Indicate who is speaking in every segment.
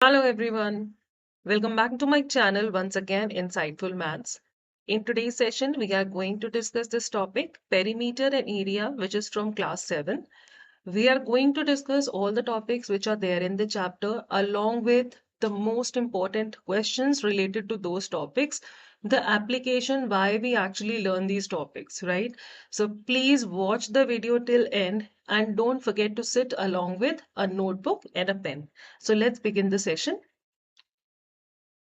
Speaker 1: Hello everyone. Welcome back to my channel once again, Insightful Maths. In today's session, we are going to discuss this topic, perimeter and area, which is from class 7. We are going to discuss all the topics which are there in the chapter, along with the most important questions related to those topics, the application, why we actually learn these topics, right? So please watch the video till end and don't forget to sit along with a notebook and a pen. So let's begin the session.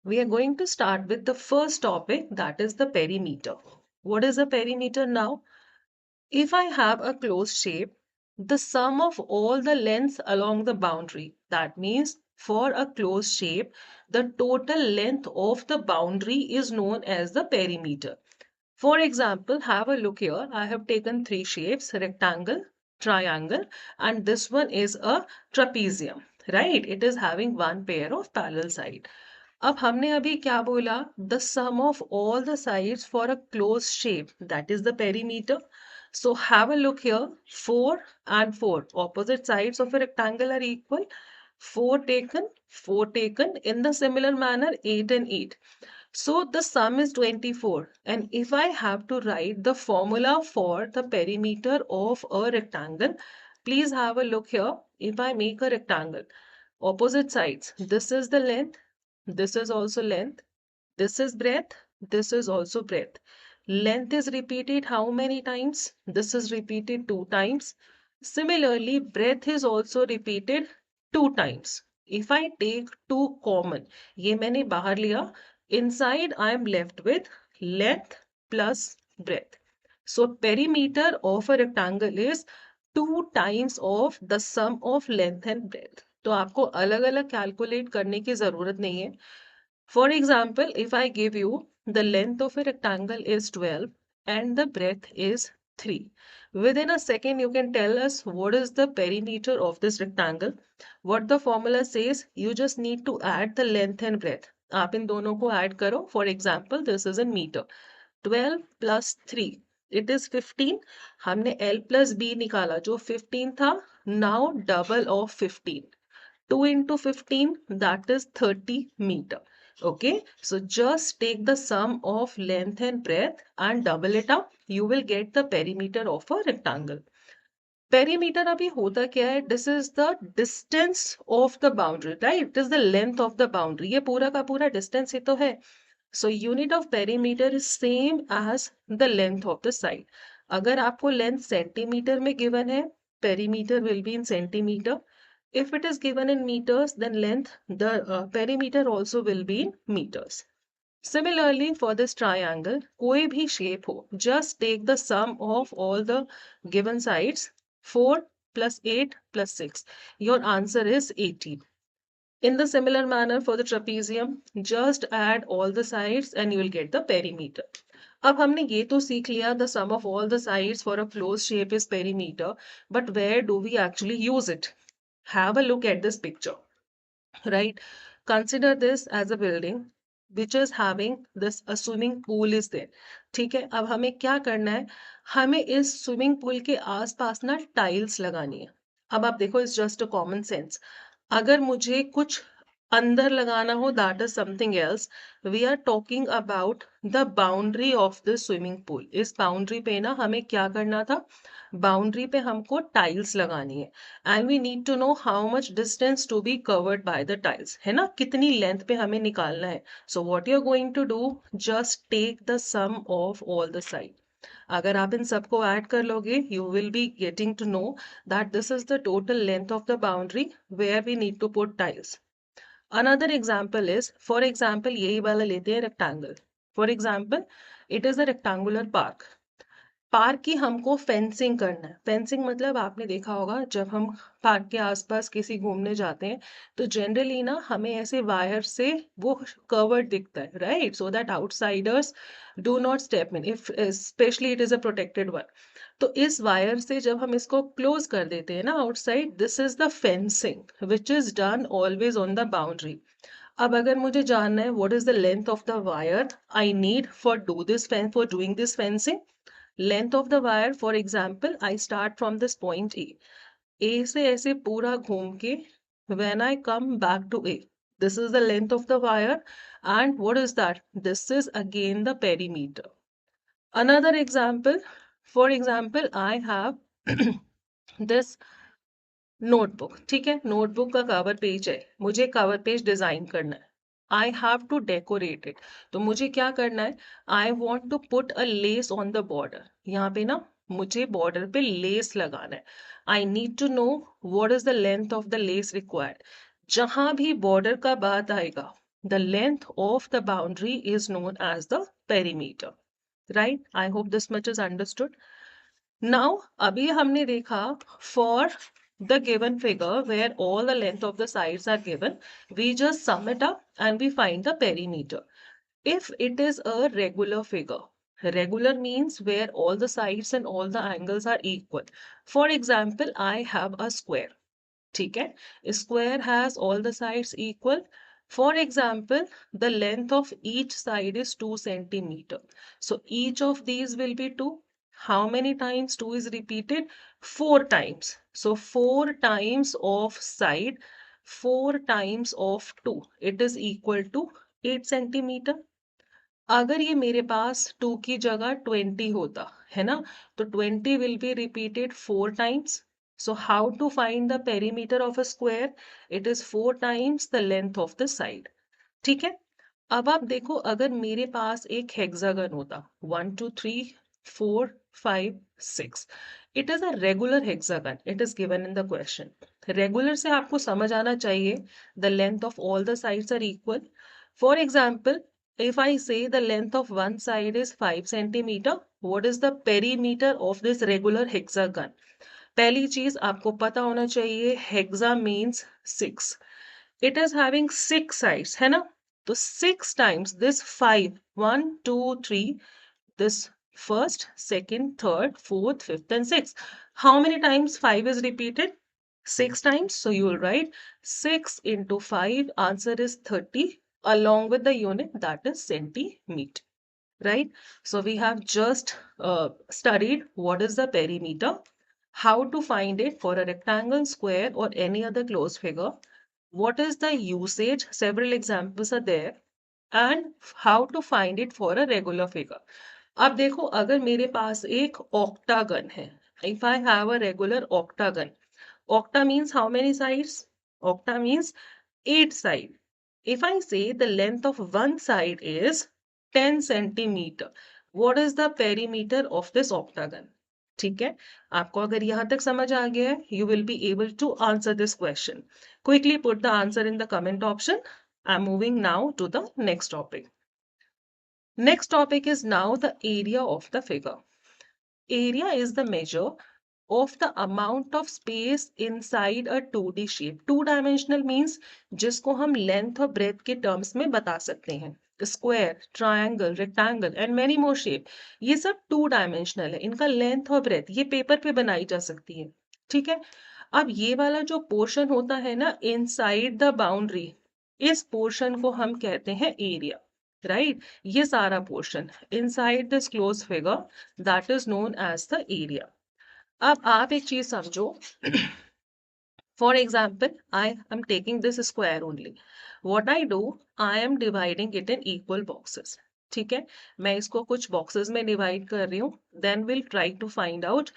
Speaker 1: We are going to start with the first topic, that is the perimeter. What is a perimeter now? If I have a closed shape, the sum of all the lengths along the boundary, that means for a closed shape, the total length of the boundary is known as the perimeter. For example, have a look here. I have taken three shapes, rectangle, triangle, and this one is a trapezium, right? It is having one pair of parallel sides. अब हमने अभी क्या बोला the sum of all the sides for a close shape that is the perimeter so have a look here 4 and 4 opposite sides of a rectangle are equal 4 taken in the similar manner 8 and 8 so the sum is 24 and if I have to write the formula for the perimeter of a rectangle please have a look here if I make a rectangle opposite sides this is the length this is also length. This is breadth. This is also breadth. Length is repeated how many times? This is repeated two times. Similarly, breadth is also repeated two times. If I take two common, ये मैंने बाहर लिया. Inside I am left with length plus breadth. So perimeter of a rectangle is two times of the sum of length and breadth. तो आपको अलग अलग calculate करने की जरूरत नहीं है. For example, if I give you the length of a rectangle is 12 and the breadth is 3. Within a second, you can tell us what is the perimeter of this rectangle. What the formula says, you just need to add the length and breadth. आप इन दोनों को add करो. For example, this is in meter. 12 plus 3. It is 15. हमने L plus B निकाला जो 15 था. Now double of 15. 2 into 15 that is 30 meter. Okay, so just take the sum of length and breadth and double it up. You will get the perimeter of a rectangle. Perimeter अभी होता क्या है? This is the distance of the boundary, right? It is the length of the boundary. ये पूरा का पूरा distance ही तो है. So unit of perimeter is same as the length of the side. अगर आपको length सेंटीमीटर में given है, perimeter will be in centimeter. If it is given in meters, then length, the perimeter also will be in meters. Similarly, for this triangle, कोई भी shape हो, just take the sum of all the given sides, 4 plus 8 plus 6. Your answer is 18. In the similar manner for the trapezium, just add all the sides and you will get the perimeter. अब हमने ये तो सीख लिया the sum of all the sides for a closed shape is perimeter, but where do we actually use it? Have a look at this picture, right? Consider this as a building which is having this a swimming pool is there. ठीक है, अब हमें क्या करना है? हमें इस swimming pool के आसपास ना टाइल्स लगानी है. अब आप देखो it's just a common sense. अगर मुझे कुछ अंदर लगाना हो that is something else. We are talking about the boundary of the swimming pool. इस बाउंड्री पे ना हमें क्या करना था? बाउंड्री पे हमको टाइल्स लगानी है and we need to know how much distance to be covered by the tiles, है ना? कितनी लेंथ पे हमें निकालना है. So what you are going to do, just take the sum of all the side. अगर आप इन सबको ऐड कर लोगे you will be getting to know that this is the total length of the boundary where we need to put tiles. Another example is, for example यही वाला लेते हैं rectangle. For example it is a rectangular park. Park की हमको fencing करना है. Fencing मतलब आपने देखा होगा जब हम पार्क के आसपास किसी घूमने जाते हैं तो जनरली ना हमें ऐसे वायर से वो कवर्ड दिखता है, right? So that outsiders do not step in if specially it is a protected one. तो इस वायर से जब हम इसको क्लोज कर देते हैं ना outside, this is the fencing which is done always on the boundary. अब अगर मुझे जानना है what is the length of the wire I need for doing this fencing. Length of the wire, for example I start from this point A. A से ऐसे पूरा घूम के when I come back to A, This is the length of the wire. And what is that? This is again the perimeter. Another example, for example, I have this notebook, ठीक है, notebook का cover page है, मुझे cover page design करना है, I have to decorate it, तो मुझे क्या करना है, I want to put a lace on the border, यहाँ पे ना मुझे बॉर्डर पे लेस लगाना है, I need to know what is the length of the lace required, जहां भी बॉर्डर का बात आएगा, the length of the boundary is known as the perimeter, right, I hope this much is understood. Now, अभी हमने देखा for the given figure where all the length of the sides are given, we just sum it up and we find the perimeter. If it is a regular figure, regular means where all the sides and all the angles are equal. For example, I have a square. ठीक है? A square has all the sides equal. For example, the length of each side is 2 centimeter. So each of these will be 2. How many times 2 is repeated? 4 times. So 4 times of side, 4 times of 2. It is equal to 8 centimeter. अगर ये मेरे पास 2 की जगह 20 होता है ना, तो 20 will be repeated 4 times. So how to find the perimeter of a square? It is 4 times the length of the side. ठीक है. अब आप देखो, अगर मेरे पास एक हेक्सागन होता 1 2 3 4 5 6, it is a regular hexagon, it is given in the question. Regular से आपको समझ आना चाहिए the length of all the sides are equal. For example, if I say the length of one side is 5 centimeter, what is the perimeter of this regular hexagon? पहली चीज आपको पता होना चाहिए, hexa means 6. It is having 6 sides, है ना? तो 6 times this 5, 1 2 3, this first, second, third, fourth, fifth and sixth. How many times 5 is repeated? 6 times. So you will write 6 into 5, answer is 30, along with the unit, that is centimeter, right? So we have just studied what is the perimeter, how to find it for a rectangle, square or any other closed figure, what is the usage, several examples are there, and how to find it for a regular figure. अब देखो, अगर मेरे पास एक octagon है, if I have a regular octagon, octa means how many sides? Octa means 8 sides. If I say the length of one side is 10 centimeter, what is the perimeter of this octagon? ठीक है, आपको अगर यहाँ तक समझ आ गया है, you will be able to answer this question. Quickly put the answer in the comment option. I'm moving now to the next topic. Next topic is now the area of the figure. Area is the measure of the amount of space inside a 2D shape. Two dimensional means जिसको हम length और breadth के terms में बता सकते हैं. Square, triangle, rectangle and many more shape. ये सब 2 dimensional है. इनका length और breadth ये paper पे बनाई जा सकती है. ठीक है. अब ये वाला जो portion होता है ना inside the boundary, इस portion को हम कहते हैं area. Right? ये सारा portion inside this closed figure, that is known as the area. अब आप एक चीज समझो, for example I am taking this square only, what I do, I am dividing it in equal boxes. ठीक है, मैं इसको कुछ बॉक्सेस में डिवाइड कर रही हूँ, then will try to find out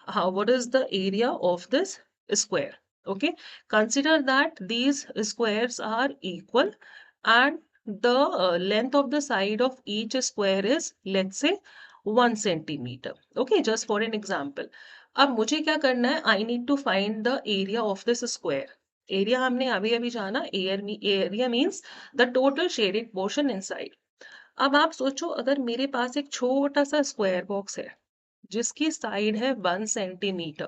Speaker 1: how what is the area of this square. Okay, consider that these squares are equal and the length of the side of each square is, let's say, 1 centimeter. Okay, just for an example. अब मुझे क्या करना है, I need to find the area of this square. Area हमने अभी अभी जाना, area means the total shaded portion inside. अब आप सोचो, अगर मेरे पास एक छोटा सा स्क्वायर बॉक्स है जिसकी साइड है 1 centimetre,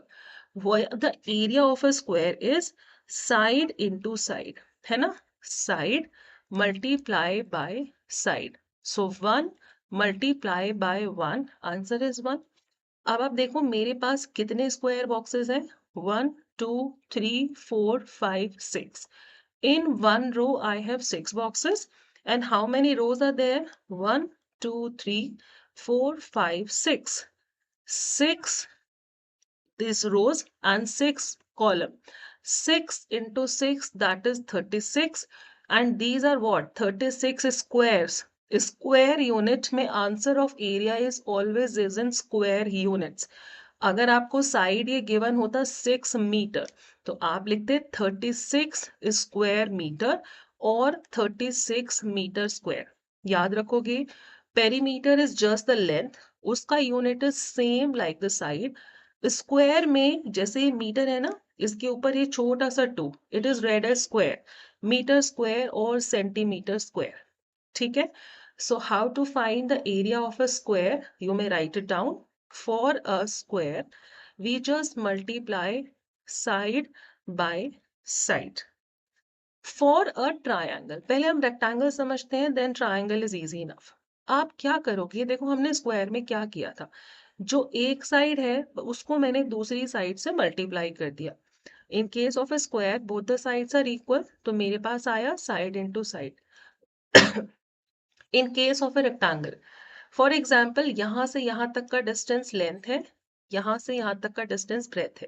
Speaker 1: the area of a square is side into side, है ना, side multiply by side. So 1 multiply by 1, answer is 1. अब आप देखो मेरे पास कितने स्क्वायर बॉक्सेस हैं, 1 2 3 4 5 6. In one row I have 6 boxes, and how many rows are there? 1 2 3 4 5 6. 6 these rows and 6 column. 6 into 6, that is 36. and these are what 36 squares. Square unit में answer of area is always is in square units. अगर आपको side ये given होता 6 metre तो आप लिखते 36 square metre और 36 metre square. याद रखोगे perimeter is just the length, उसका unit is same like the side. Square में जैसे ये मीटर है ना, इसके ऊपर ये छोटा सा 2, it is read as square, metre square और सेंटीमीटर स्क्वायर. ठीक है. So how to find the area of a square, you may write it down. For a square, we just multiply side by side. For a triangle, पहले हम rectangle समझते हैं, then triangle is easy enough. आप क्या करोगे, देखो हमने square में क्या किया था, जो एक साइड है उसको मैंने दूसरी साइड से मल्टीप्लाई कर दिया. In case of a square, both the sides are equal, तो मेरे पास आया side into side. In case of a rectangle, for example यहां से यहां तक का डिस्टेंस लेंथ है, यहां से यहां तक का डिस्टेंस ब्रेथ है.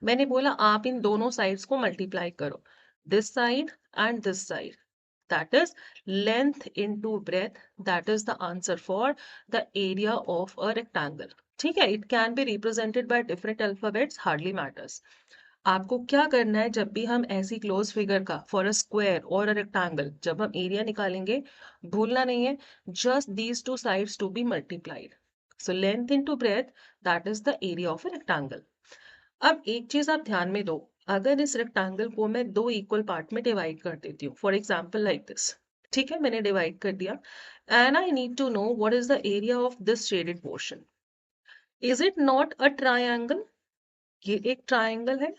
Speaker 1: मैंने बोला आप इन दोनों साइड्स को मल्टीप्लाई करो, this side and this side, that is length into breath, that is the answer for the area of a rectangle. ठीक है. It can be represented by different alphabets, hardly matters. आपको क्या करना है, जब भी हम ऐसी क्लोज फिगर का फॉर अ स्क्वायर और अ रेक्टेंगल जब हम एरिया निकालेंगे, भूलना नहीं है just these two sides to be multiplied. So length into breadth, that is the area of a rectangle. अब एक चीज आप ध्यान में दो, अगर इस रेक्टेंगल को मैं दो इक्वल पार्ट में डिवाइड कर देती हूँ, फॉर एग्जाम्पल लाइक दिस. ठीक है, मैंने डिवाइड कर दिया and I need to know what is the area of this shaded portion. Is it not a triangle? ये एक ट्रायंगल है.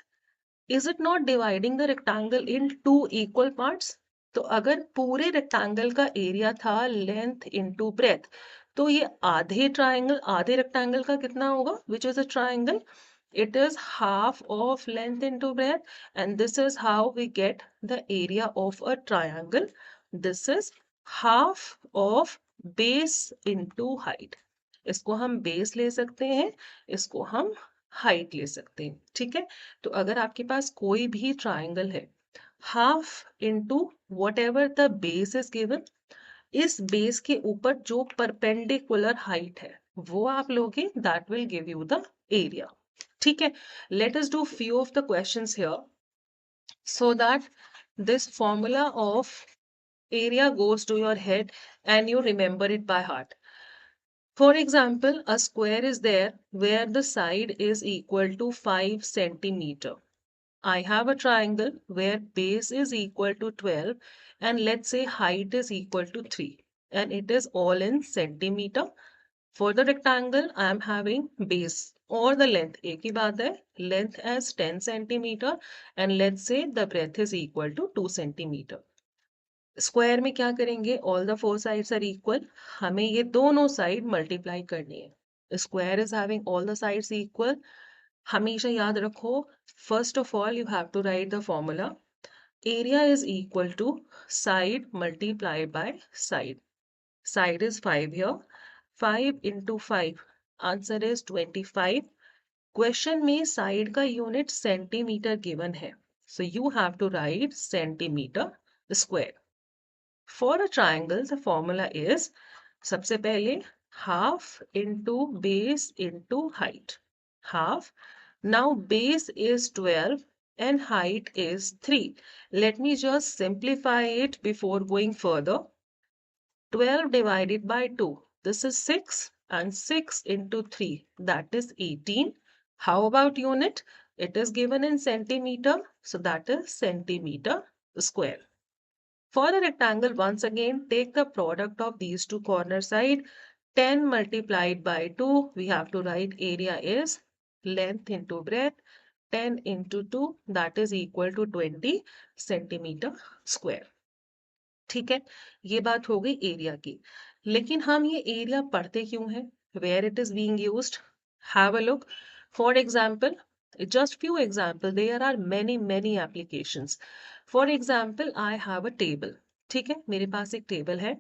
Speaker 1: Is it not dividing the rectangle in two equal parts? तो अगर पूरे रेक्टेंगल का area था length into breath, तो ये आधे रेक्टेंगल का कितना होगा, which is a triangle? It is half of length into breadth, and this is how we get the area of a triangle. This is half of base into height. इसको हम base ले सकते हैं, इसको हम हाइट ले सकते हैं. ठीक है. तो अगर आपके पास कोई भी ट्राइंगल है, half into what ever the base is given, इस बेस के ऊपर जो परपेंडिकुलर हाइट है वो आप लोगे, that will give you the area. ठीक है. Let us do few of the questions here so that this formula of area goes to your head and you remember it by heart. For example, a square is there where the side is equal to 5 centimeter. I have a triangle where base is equal to 12 and let's say height is equal to 3 and it is all in centimeter. For the rectangle, I am having base or the length, एक ही बात है, length as 10 centimeter and let's say the breadth is equal to 2 centimeter. Square में क्या करेंगे, all the four sides are equal, हमें ये दोनों side multiply करनी है. Square is having all the sides equal. हमेशा याद रखो, first of all you have to write the formula. Area is equal to side multiply by side. Side is 5 here, 5 into 5, answer is 25. Question में side का unit centimetre given है, so you have to right centimetre square. For a triangle, the formula is, सबसे पहले half into base into height. Half. Now base is 12 and height is 3. Let me just simplify it before going further. 12 divided by 2. This is 6 and 6 into 3. That is 18. How about unit? It is given in centimeter. So that is centimeter square. For a rectangle, once again, take the product of these two corner side. 10 multiplied by 2, we have to write area is length into breadth. 10 into 2, that is equal to 20 centimeter square. ठीक है. ये बात हो गई area की. लेकिन हम ये एरिया पढ़ते क्यों हैं? Where it is being used? Have a look. For example, just few example, there are many applications. For example, I have a table. ठीक है, मेरे पास एक टेबल है.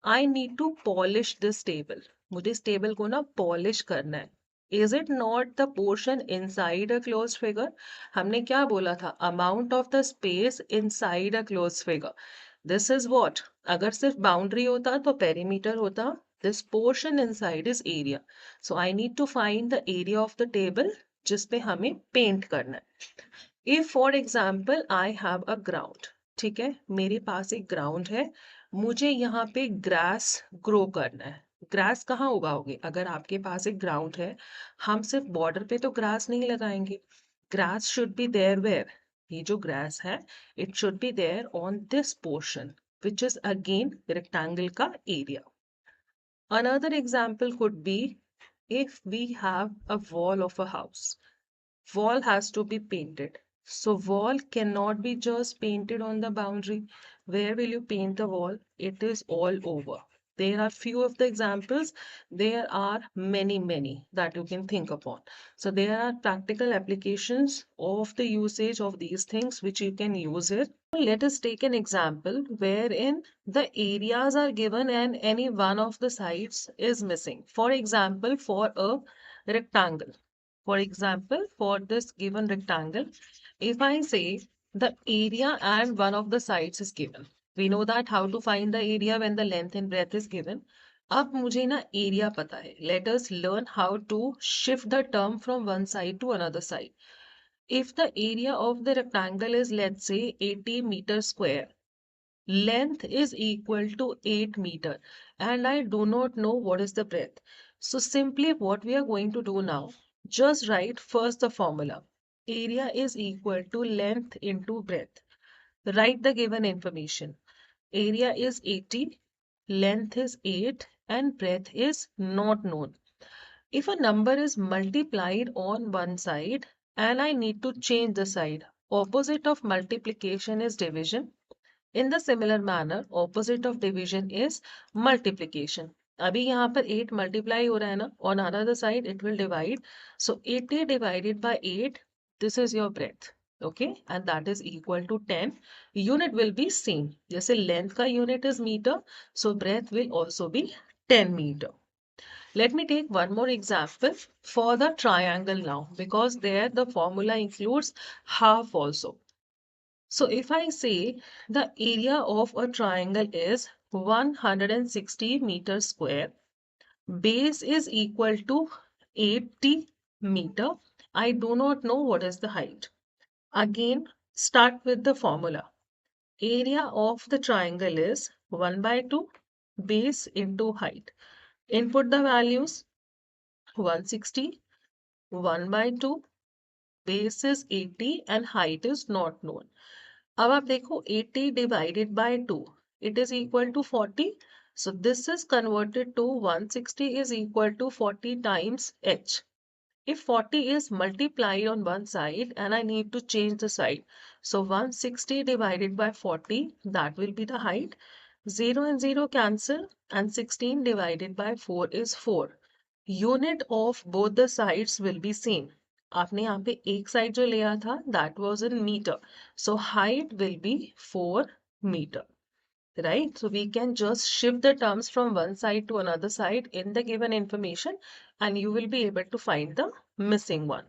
Speaker 1: I need to polish this table. मुझे इस टेबल को ना polish करना है. Is it not the portion inside a closed figure? हमने क्या बोला था? Amount of the space inside a closed figure. This is what? अगर सिर्फ boundary होता तो perimeter होता. This portion inside is area. So I need to find the area of the table जिस पे हमें paint करना है. If for example I have a ground, ठीक है, मेरे पास एक ground है, मुझे यहाँ पे grass grow करना है. ग्रास कहाँ उगाओगे? अगर आपके पास एक ग्राउंड है, हम सिर्फ बॉर्डर पे तो ग्रास नहीं लगाएंगे. Grass should be there where? ये जो ग्रास है, it should be there on this portion which is again rectangle का area. Another example could be if we have a wall of a house. Wall has to be painted. So wall cannot be just painted on the boundary. Where will you paint the wall? It is all over. There are few of the examples. There are many that you can think upon. So there are practical applications of the usage of these things which you can use it. Let us take an example wherein the areas are given and any one of the sides is missing. For example, for a rectangle. For example, for this given rectangle, if I say the area and one of the sides is given, we know that how to find the area when the length and breadth is given. अब मुझे ना area पता है. Let us learn how to shift the term from one side to another side. If the area of the rectangle is, let's say, 80 meters square, length is equal to 8 meter, and I do not know what is the breadth. So simply what we are going to do now, just write first the formula. Area is equal to length into breadth. Write the given information. Area is 80, length is 8, and breadth is not known. If a number is multiplied on one side and I need to change the side, opposite of multiplication is division. In the similar manner, opposite of division is multiplication. अभी यहाँ पर 8 multiply हो रहा है ना, on another side it will divide. So 80 divided by 8, this is your breadth. Okay, and that is equal to 10. Unit will be same. जैसे length का unit is meter, so breadth will also be 10 meter. Let me take one more example for the triangle now, because there the formula includes half also. So if I say the area of a triangle is 160 meters square, base is equal to 80 meter. I do not know what is the height. Again, start with the formula. Area of the triangle is 1 by 2 base into height. Input the values 160, 1 by 2, base is 80 and height is not known. अब आप देखो 80 divided by 2, it is equal to 40. So this is converted to 160 is equal to 40 times h. If 40 is multiplied on one side and I need to change the side, so 160 divided by 40, that will be the height. 0 and 0 cancel and 16 divided by 4 is 4. Unit of both the sides will be same. आपने यहाँ पे एक side जो लिया था that was in meter. So height will be 4 meter. Right? So we can just shift the terms from one side to another side in the given information and you will be able to find the missing one.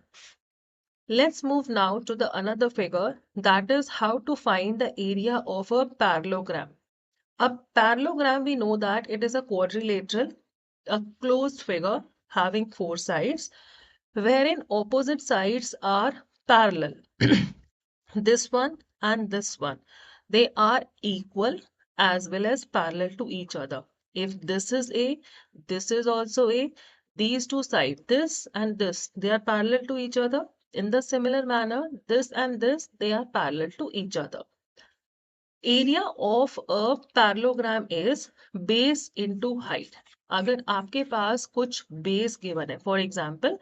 Speaker 1: Let's move now to the another figure, that is how to find the area of a parallelogram. A parallelogram, we know that it is a quadrilateral, a closed figure having four sides, wherein opposite sides are parallel. This one and this one, they are equal as well as parallel to each other. If this is A, this is also A, these two sides, this and this, they are parallel to each other. In the similar manner, this and this, they are parallel to each other. Area of a parallelogram is base into height. अगर आपके पास कुछ base given है, for example,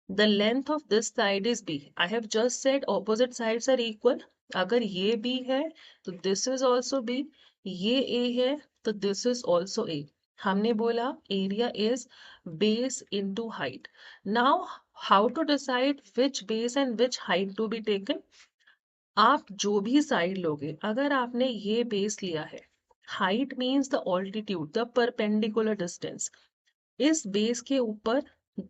Speaker 1: the length of this side is B. I have just said opposite sides are equal. अगर ये B है, तो this is also B. ये A है, तो this is also A. हमने बोला area is base into height. Now, how to decide which base and which height to be taken? आप जो भी साइड लोगे, अगर आपने ये बेस लिया है, height means the altitude, the perpendicular distance, इस बेस के ऊपर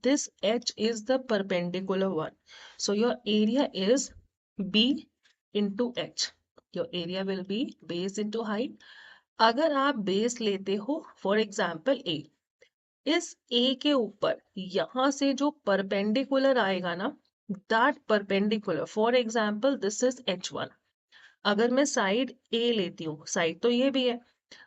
Speaker 1: this h is the perpendicular one. So your area is B into h. Your area will be base into height. अगर आप बेस लेते हो फॉर एग्जांपल ए, इस ए के ऊपर यहां से जो परपेंडिकुलर आएगा ना, that perpendicular, for example this is H1। अगर मैं साइड ए लेती हूँ, साइड तो ये भी है,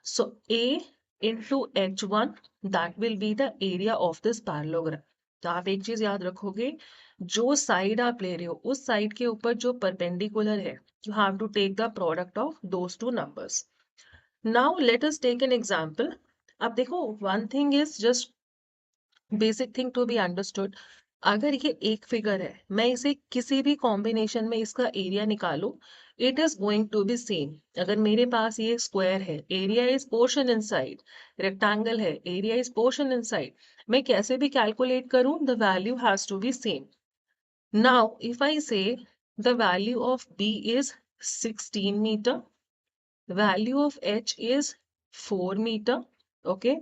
Speaker 1: so A into H1 that will be the area of this parallelogram. तो आप एक चीज याद रखोगे, जो साइड आप ले रहे हो उस साइड के ऊपर जो परपेंडिकुलर है, you have to take the product of those two numbers. Now let us take an example. अब देखो, one thing is just basic thing to be understood. अगर ये एक फिगर है, मैं इसे किसी भी कॉम्बिनेशन में इसका एरिया निकालूं, it is going to be same. अगर मेरे पास ये स्क्वायर है, area is portion inside, rectangle है, एरिया इज पोर्शन इनसाइड, मैं कैसे भी कैलकुलेट करूं, the value has to be same. Now if I say the value of B is 16 metre, value of H is 4 meter, okay,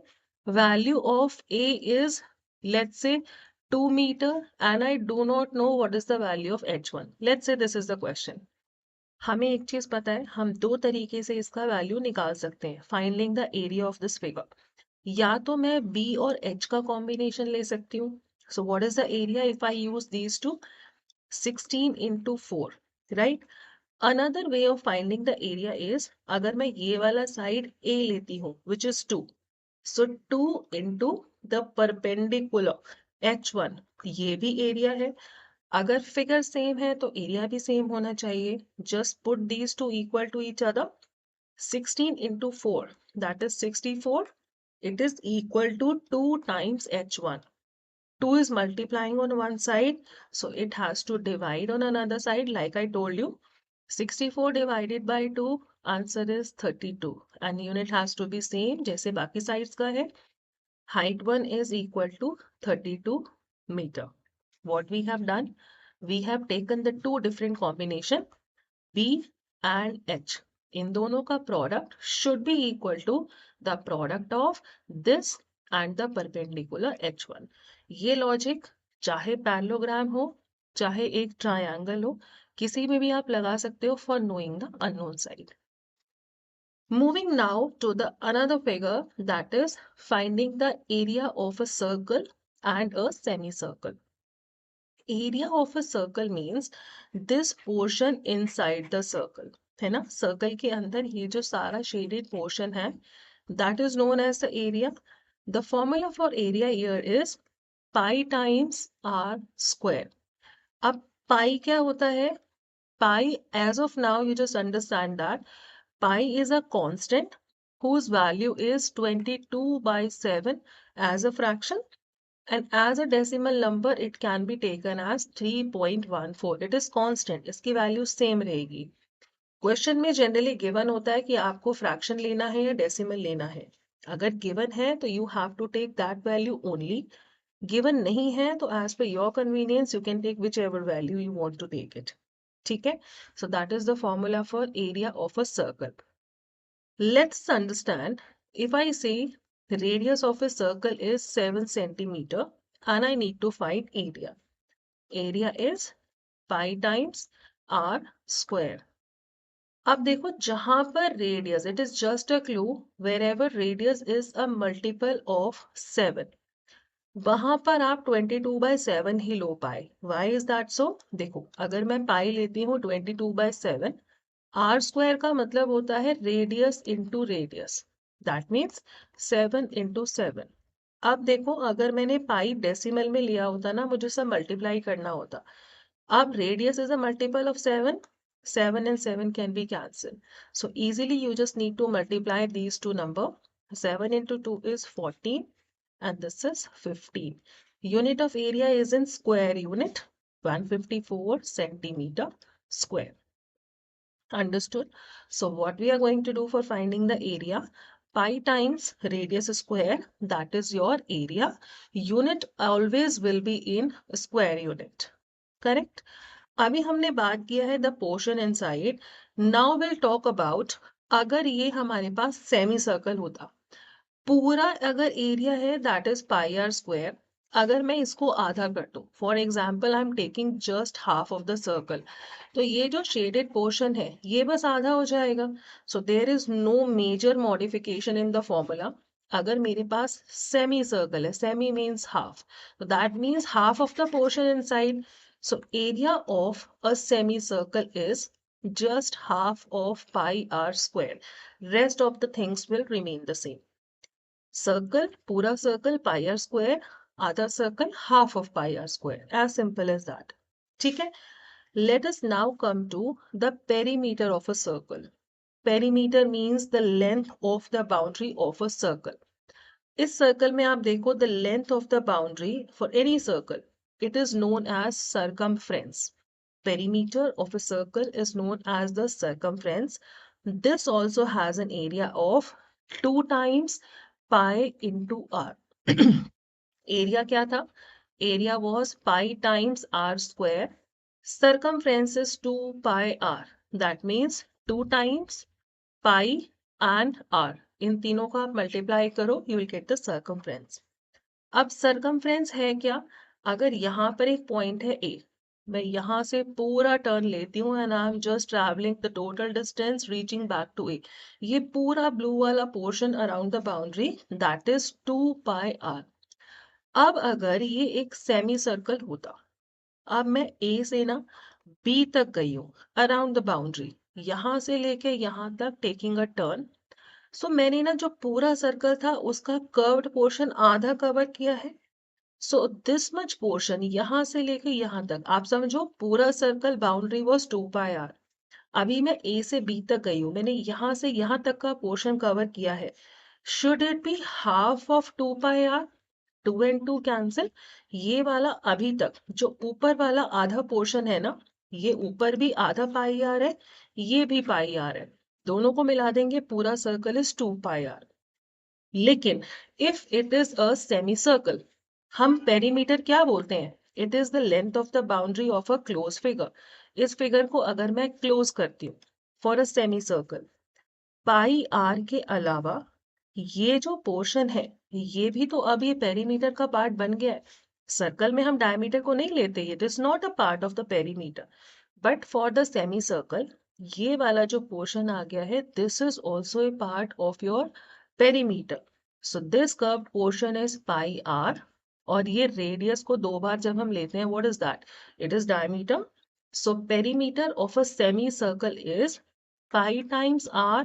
Speaker 1: value of A is, let's say, 2 meter, and I do not know what is the value of H1. Let's say this is the question. हमें एक चीज पता है, हम दो तरीके से इसका वैल्यू निकाल सकते हैं, finding the area of this figure. या तो मैं B और H का कॉम्बिनेशन ले सकती हूँ। So what is the area if I use these two, 16 into 4, right? Another way of finding the area is, अगर मैं ये वाला साइड A लेती हूँ which is 2, so 2 into the perpendicular H1, ये भी एरिया है। अगर फिगर सेम है तो एरिया भी सेम होना चाहिए। just put these two equal to each other, 16 into 4 that is 64, it is equal to 2 times H1। 2 is multiplying on one side, so it has to divide on another side, like I told you, 64 divided by 2, answer is 32, and unit has to be same जैसे बाकी sides का है। Height 1 is equal to 32 meter. What we have done, we have taken the two different combination B and H. इन दोनों का product should be equal to the product of this and the perpendicular H1. ये logic चाहे parallelogram हो, चाहे एक triangle हो, किसी में भी आप लगा सकते हो for knowing the unknown side. Moving now to the another figure, that is finding the area of a circle and a semicircle. Area of a circle means this portion inside the circle, है ना? Circle के अंदर ये जो सारा shaded portion है, that is known as the area. The formula for area here is pi times r square. अब pi क्या होता है? Pi, as of now, you just understand that pi is a constant whose value is 22 by 7 as a fraction, and as a decimal number it can be taken as 3.14. It is constant, इसकी value same रहेगी। Question में generally given होता है कि आपको fraction लेना है या डेसिमल लेना है। अगर गिवन है तो you have to take that value only, given नहीं है तो as per your convenience you can take whichever value you want to take it. ठीक है, so that is the formula for area of a circle. Let's understand, if I say the radius of a circle is 7 centimeter and I need to find area. Area is pi times r square. अब देखो, जहां पर radius, it is just a clue, wherever radius is a multiple of 7, वहां पर आप 22 by 7 ही लो पाए। Why is that so? देखो, अगर मैं पाई लेती हूँ 22 by 7, आर स्क्वायर का मतलब होता है radius into radius, that means 7 into 7। अब देखो, अगर मैंने पाई डेसिमल में लिया होता ना, मुझे सब मल्टीप्लाई करना होता। अब radius is a multiple of 7, 7 and 7 can be cancelled, so easily you just need to multiply these two number. 7 into 2 is 14 and this is 15. Unit of area is in square unit, 154 centimeter square. Understood? So what we are going to do for finding the area, pi times radius square, that is your area. Unit always will be in square unit. Correct? अभी हमने बात किया है the portion inside. Now we'll talk about, अगर ये हमारे पास semi circle होता, पूरा अगर एरिया है that is pi r square, अगर मैं इसको आधा कर दूं, for example I am taking just half of the circle, तो ये जो शेडेड पोर्शन है ये बस आधा हो जाएगा. So there is no major modification in the formula. अगर मेरे पास सेमी सर्कल है, सेमी मीन्स हाफ, तो that means half of the portion inside. So area of a semi circle is just half of pi r square. Rest of the things will remain the same. Circle, पूरा circle pi r square, आधा circle half of pi r square. As simple as that. ठीक है? Let us now come to the perimeter of a circle. Perimeter means the length of the boundary of a circle. इस circle में आप देखो, the length of the boundary for any circle, it is known as circumference. Perimeter of a circle is known as the circumference. This also has an area of 2 times pi into r. Area क्या था? Area was pi times r square. Circumference is 2 pi r. That means 2 times pi and r. इन तीनों का आप multiply करो, you will get the circumference. अब circumference है क्या? अगर यहाँ पर एक पॉइंट है A, मैं यहाँ से पूरा टर्न लेती हूँ and I am just traveling the total distance reaching back to A. ये पूरा ब्लू वाला portion around the boundary, that is 2 pi r. अब अगर ये एक सेमी सर्कल होता, अब मैं A से ना B तक गई हूँ अराउंड द बाउंड्री, यहाँ से लेके यहाँ तक टेकिंग अ टर्न. सो मैंने ना जो पूरा सर्कल था उसका कर्व्ड पोर्शन आधा कवर किया है. सो दिस मच पोर्शन यहाँ से लेके यहाँ तक, आप समझो पूरा circle boundary was 2 pi r. अभी मैं A से B तक गई हूँ, मैंने यहाँ से यहाँ तक का पोर्शन कवर किया है. Should it be half of 2 pi r? 2 and 2 cancel. ये वाला अभी तक जो ऊपर वाला आधा पोर्शन है ना, ये ऊपर भी आधा पाई आर है, ये भी पाई आर है, दोनों को मिला देंगे पूरा सर्कल इज 2 पाई आर. लेकिन if it is a semi circle, हम पेरीमीटर क्या बोलते हैं? It is the length of the boundary of a close figure. इस फिगर को अगर मैं क्लोज करती हूँ for a semi circle, pi r के अलावा ये जो पोर्शन है ये भी तो अब ये पेरीमीटर का पार्ट बन गया है. सर्कल में हम डायमीटर को नहीं लेते, it is not a part of the perimeter, but for the semi circle ये वाला जो पोर्शन आ गया है, this is also a part of your perimeter. So this curved portion is pi r, और ये रेडियस को दो बार जब हम लेते हैं, what is that? It is diameter. So perimeter of a semi circle is pi times r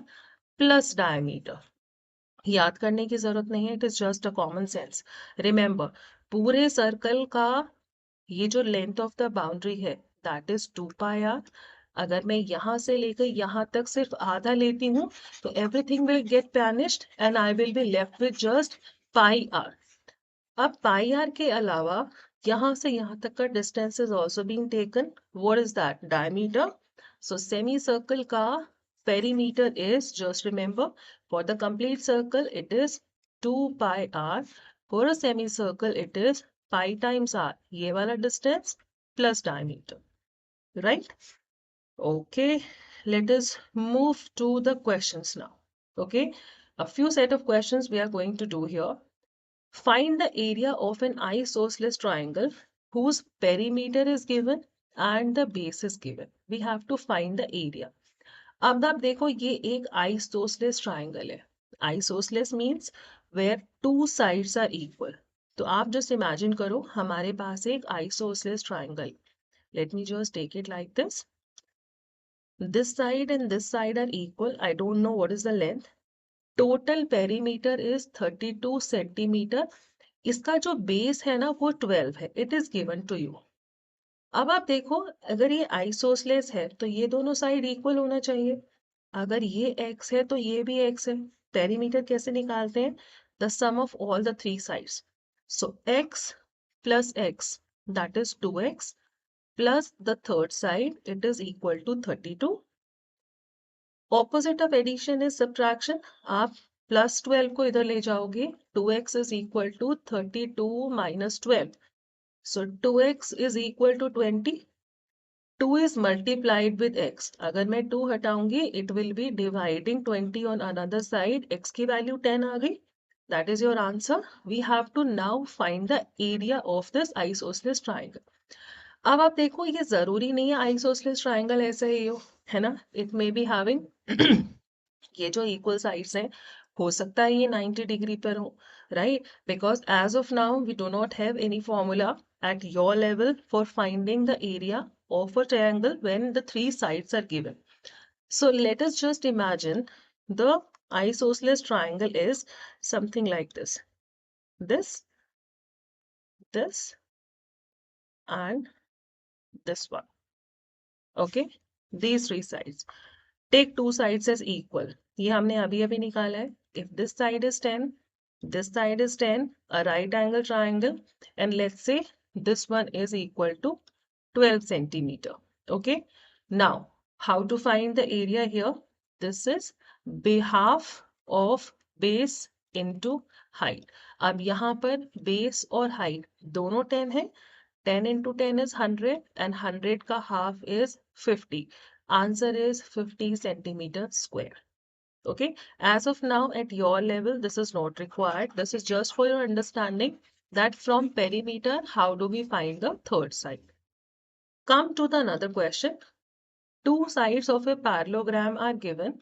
Speaker 1: plus diameter. याद करने की जरूरत नहीं है, it is just a common sense. Remember, पूरे सर्कल का ये जो लेंथ ऑफ द बाउंड्री है दैट इज 2 पाई आर. अगर मैं यहाँ से लेकर यहाँ तक सिर्फ आधा लेती हूँ तो everything will get vanished and I will be left with just pi r. अब पाई आर के अलावा यहाँ से यहाँ तक का distance is also being taken. What is that? Diameter. So semi circle का perimeter is, just remember, for the complete circle it is 2 pi r. For a semicircle it is pi times r, ये वाला distance plus diameter, right? Okay, let us move to the questions now. Okay, a few set of questions we are going to do here. Find the area of an isosceles triangle whose perimeter is given and the base is given. We have to find the area. अब आप देखो, ये एक isosceles triangle है. Isosceles means where two sides are equal. तो आप just imagine करो हमारे पास एक isosceles triangle. Let me just take it like this. This side and this side are equal. I don't know what is the length. Total perimeter is 32 centimetre. इसका जो base है ना वो 12 है. It is given to you. अब आप देखो, अगर ये आइसोसेलेस है तो ये दोनों साइड इक्वल होना चाहिए. अगर ये x है तो ये भी x है. पेरीमीटर कैसे निकालते हैं? The sum of all the three sides. So x plus x, that is 2x, plus the third side it is equal to 32. Opposite of addition is subtraction. आप प्लस 12 को इधर ले जाओगे. 2x is equal to 32 minus 12. So 2x is equal to 20. 2 is multiplied with x. अगर मैं 2 हटाऊंगी it will be dividing 20 on another side. x की value 10 आ गई. That is your answer. We have to now find the area of this isosceles triangle. अब आप देखो ये जरूरी नहीं है isosceles triangle ऐसे ही हो, है ना? It may be having ये जो equal sides हैं हो सकता है ये 90 डिग्री पर हो, right? Because as of now we do not have any formula at your level for finding the area of a triangle when the three sides are given. So let us just imagine the isosceles triangle is something like this. This, and this one. Okay? These three sides. Take two sides as equal. ये हमने अभी अभी निकाला है. If this side is 10, this side is 10, a right angle triangle, and let's say this one is equal to 12 centimeter. Okay? Now, how to find the area here? This is half of base into height. अब यहाँ पर base और height दोनों 10 है. 10 into 10 is 100 and 100 ka half is 50. Answer is 50 centimeter square. Okay. As of now at your level, this is not required. This is just for your understanding that from perimeter, how do we find the third side? Come to the another question. Two sides of a parallelogram are given.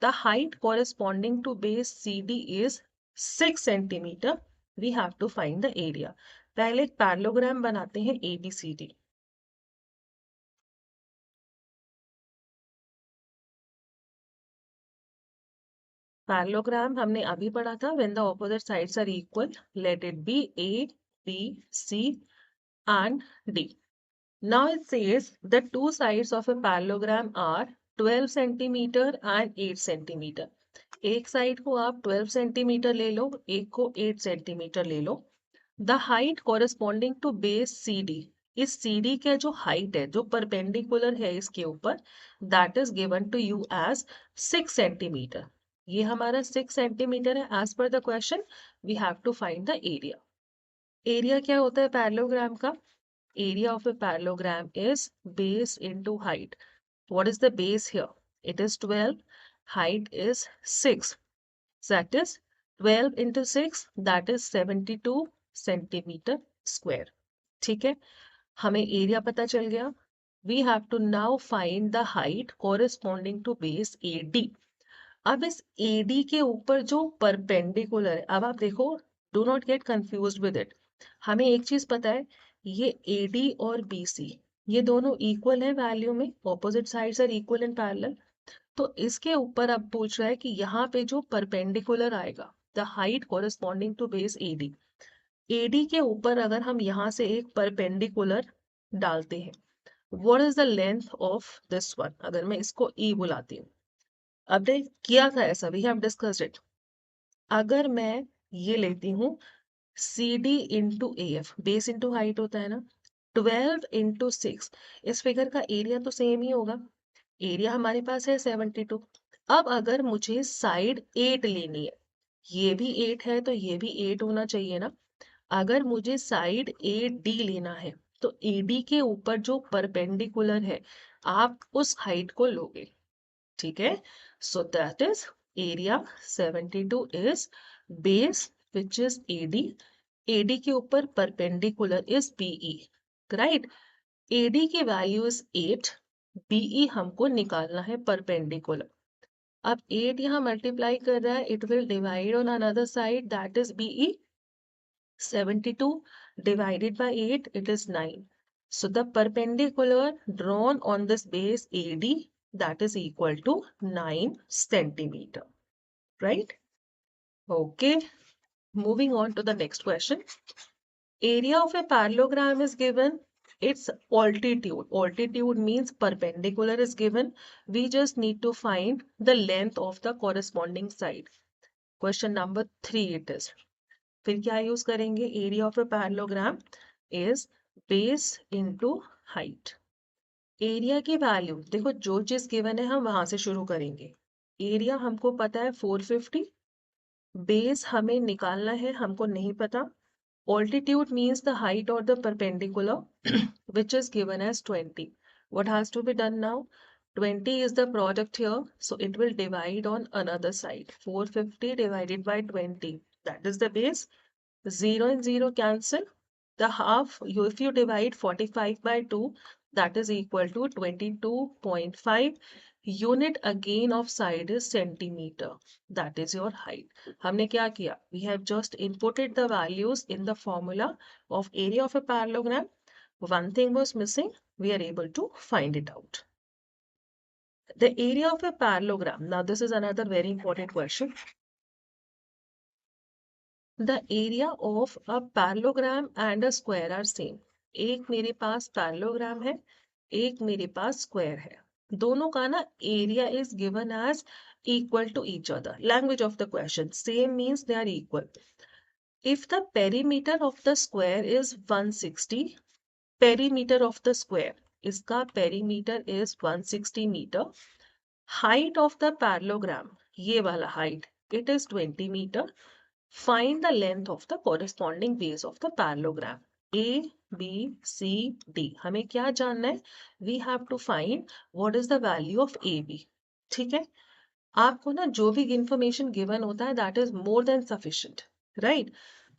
Speaker 1: The height corresponding to base CD is 6 centimeter. We have to find the area. पहले एक parallelogram बनाते हैं ABCD. Parallelogram हमने अभी पढ़ा था when the opposite sides are equal. Let it be A, B, C and D. Now it says the two sides of a parallelogram are 12 centimeter and 8 centimeter. एक side को आप 12 centimetre ले लो, एक को 8 सेंटीमीटर ले लो. The height corresponding to base CD, इस CD का जो height है, जो perpendicular है इसके ऊपर, that is given to you as 6 centimeter. ये हमारा 6 सेंटीमीटर है. As per the question, we have to find the area. Area क्या होता है parallelogram का? Area of a parallelogram is base into height. What is the base here? It is 12. Height is 6. That is 12 into 6, that is 72 centimeter square. ठीक है, हमें area पता चल गया. We have to now find the height corresponding to base AD. अब इस AD के ऊपर जो परपेंडिकुलर है, अब आप देखो, do not get confused with it. हमें एक चीज पता है, ये AD और BC ये दोनों इक्वल है वैल्यू में, opposite sides are equal in parallel. तो इसके ऊपर अब पूछ रहा है कि यहाँ पे जो परपेंडिकुलर आएगा, the height corresponding to base AD. AD के ऊपर अगर हम यहाँ से एक परपेंडिकुलर डालते हैं, what is the length of this one? अगर मैं इसको E बुलाती हूँ, अब किया था ऐसा, वी हैव डिस्कस्ड इट. अगर मैं ये लेती हूँ CD into AF, base into height होता है ना, 12 इंटू 6, इस फिगर का एरिया तो सेम ही होगा. एरिया हमारे पास है 72. अब अगर मुझे साइड 8 लेनी है, ये भी 8 है तो ये भी 8 होना चाहिए ना. अगर मुझे साइड AD लेना है तो AD के ऊपर जो परपेंडिकुलर है, आप उस हाइट को लोगे. ठीक है, so that is area 72 is base which is AD. AD के ऊपर perpendicular is BE. Right, AD की वैल्यू इज 8, BE हमको निकालना है परपेंडिकुलर. अब 8 यहाँ मल्टीप्लाई कर रहा है, it will divide on another side, that is BE. 72 divided by 8, it is 9. So the perpendicular drawn on this base AD, that is equal to 9 centimeter. Right? Okay. Moving on to the next question. Area of a parallelogram is given. Its altitude. Altitude means perpendicular is given. We just need to find the length of the corresponding side. Question number 3 it is. फिर क्या use करेंगे? Area of a parallelogram is base into height. Area की value देखो, जो चीज given है हम वहां से शुरू करेंगे. एरिया हमको पता है 450. बेस हमें निकालना है, हमको नहीं पता. ऑल्टीट्यूड मीन्स द हाइट और the perpendicular which is given as 20. What has to be done now? 20 is the product here, so it will divide on another side. 450 divided by 20, that is the base. 0 and 0 cancel. The half, if you divide 45 by 2, that is equal to 22.5. Unit again of side is centimeter. That is your height. हमने क्या किया? We have just inputted the values in the formula of area of a parallelogram. One thing was missing. We are able to find it out. The area of a parallelogram. Now this is another very important question. The area of a parallelogram and a square are same. एक मेरे पास parallelogram है, एक मेरे पास square है. दोनों का ना area is given as equal to each other. Language of the question. Same means they are equal. If the perimeter of the square is 160, perimeter of the square, इसका perimeter is 160 meter. Height of the parallelogram, ये वाला height, it is 20 meter. Find the length of the corresponding base of the parallelogram. A, B, C, D. हमें क्या जानना है? We have to find what is the value of AB. ठीक है? आपको ना जो भी information given होता है that is more than sufficient. Right?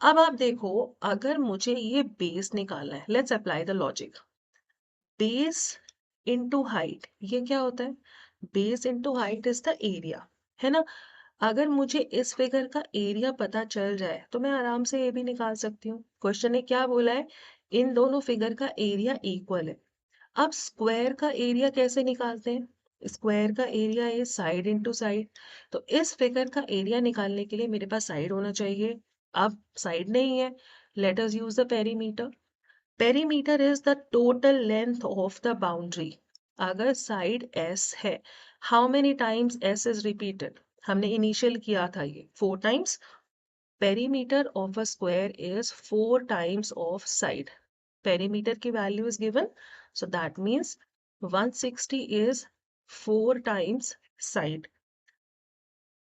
Speaker 1: अब आप देखो, अगर मुझे ये base निकालना है, let's apply the logic. Base into height, ये क्या होता है? Base into height is the area. है ना? अगर मुझे इस फिगर का एरिया पता चल जाए तो मैं आराम से ये भी निकाल सकती हूँ. क्वेश्चन ने क्या बोला है? इन दोनों फिगर का एरिया इक्वल है. अब स्क्वायर का एरिया कैसे निकालते हैं? स्क्वायर का एरिया है साइड इनटू साइड. तो इस फिगर का एरिया निकालने के लिए मेरे पास साइड होना चाहिए. अब साइड नहीं है. Let us use the perimeter. Perimeter is the total length of the boundary. अगर साइड S है, how many times S is repeated? हमने इनिशियल किया था ये 4 times. Perimeter of a square is 4 times of side. Perimeter की value is given, so that means 160 is 4 times side.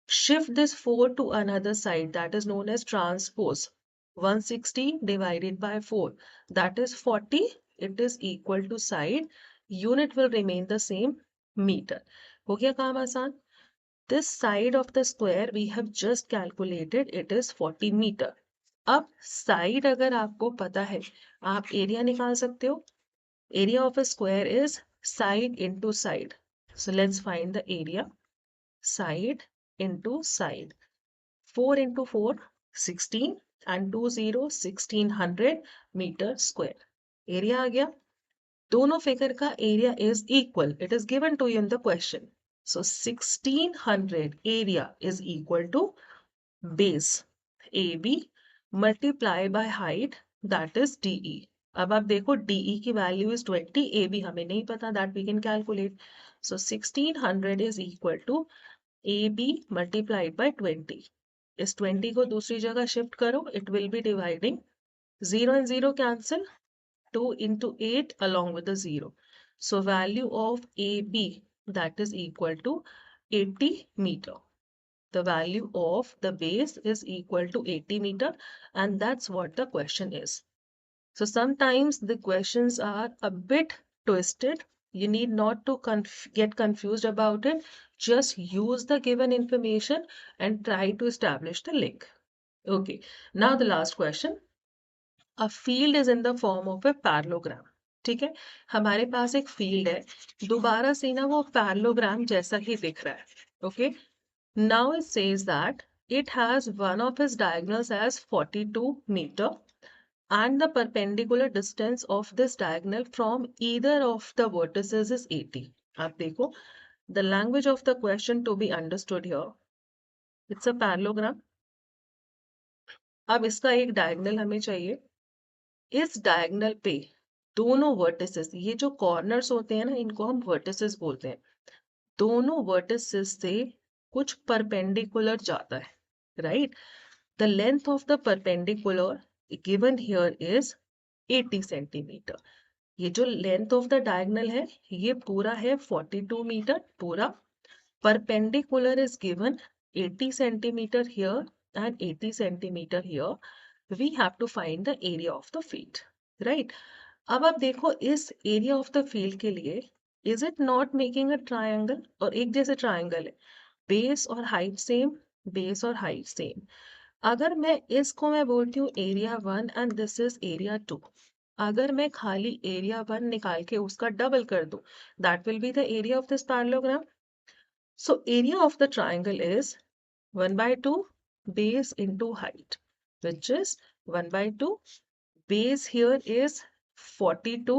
Speaker 1: Shift this 4 to another side, that is known as transpose. 160 divided by 4, that is 40. It is equal to side. Unit will remain the same, meter. हो गया काम आसान. This side of the square we have just calculated, it is 40 meter. अब side अगर आपको पता है, आप area निकाल सकते हो. Area of a square is side into side. So let's find the area. Side into side. 4 into 4, 16 and 2 0, 1600 meter square. Area आ गया. दोनों फिगर का area is equal. It is given to you in the question. So 1600 area is equal to base AB multiply by height, that is DE. अब आप देखो DE की value is 20, AB हमें नहीं पता, that we can calculate. So 1600 is equal to AB multiplied by 20. इस 20 को दूसरी जगह shift करो, it will be dividing. 0 and 0 cancel. 2 into 8 along with the 0. So value of AB, that is equal to 80 meter. The value of the base is equal to 80 meter, and that's what the question is. So sometimes the questions are a bit twisted. You need not to get confused about it. Just use the given information and try to establish the link. Okay, now the last question. A field is in the form of a parallelogram. ठीक है, हमारे पास एक field है, दोबारा से ना वो parallelogram जैसा ही दिख रहा है. Okay, now it says that it has one of its diagonals as 42 meter and the perpendicular distance of this diagonal from either of the vertices is 80. आप देखो, the language of the question to be understood here. It's a parallelogram. अब इसका एक diagonal हमें चाहिए. इस diagonal पे दोनों vertices, ये जो corners होते हैं ना, इनको हम vertices बोलते हैं. दोनों vertices से कुछ perpendicular जाता है, right? The length of the perpendicular given here is 80 centimeter. ये जो length of the diagonal है, ये पूरा है 42 meter पूरा. Perpendicular is given 80 centimeter here and 80 centimeter here. We have to find the area of the field, right? अब आप देखो इस area of the field के लिए is it not making a triangle? और एक जैसे ट्रायंगल है, बेस और हाइट सेम, बेस और हाइट सेम। अगर मैं इसको मैं बोलती हूँ area 1 and this is area 2, अगर मैं खाली एरिया 1 निकाल के उसका डबल कर दूं, that will be the area of this parallelogram. So area of the triangle is 1 by 2 base into height, which is 1 by 2. Base here is 42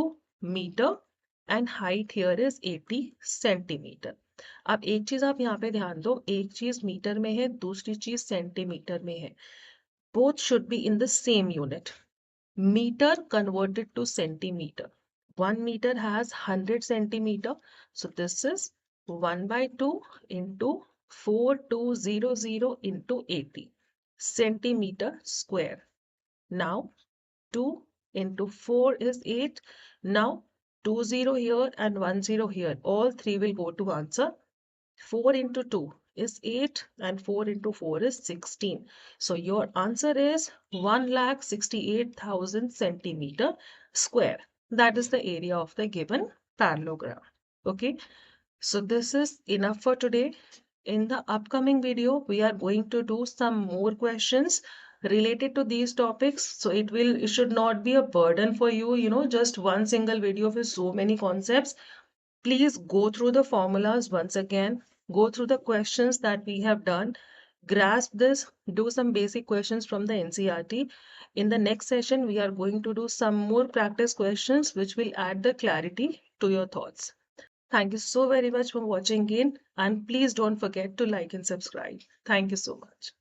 Speaker 1: meter and height here is 80 centimeter. अब एक चीज आप यहाँ पे ध्यान दो, एक चीज मीटर में है, दूसरी चीज सेंटीमीटर में है. Both should be in the same unit. Meter converted to centimeter. 1 meter has 100 centimeter. So this is 1 by 2 into 4200 into 80 centimeter square. Now 2 into 4 is 8. Now 20 here and 10 here. All three will go to answer. 4 into 2 is 8 and 4 into 4 is 16. So your answer is 1,68,000 centimeter square. That is the area of the given parallelogram. Okay. So this is enough for today. In the upcoming video, we are going to do some more questions related to these topics. So it should not be a burden for you, just one single video with so many concepts. Please go through the formulas once again, go through the questions that we have done, grasp this, do some basic questions from the NCERT. In the next session, we are going to do some more practice questions which will add the clarity to your thoughts. Thank you so very much for watching in, and please don't forget to like and subscribe. Thank you so much.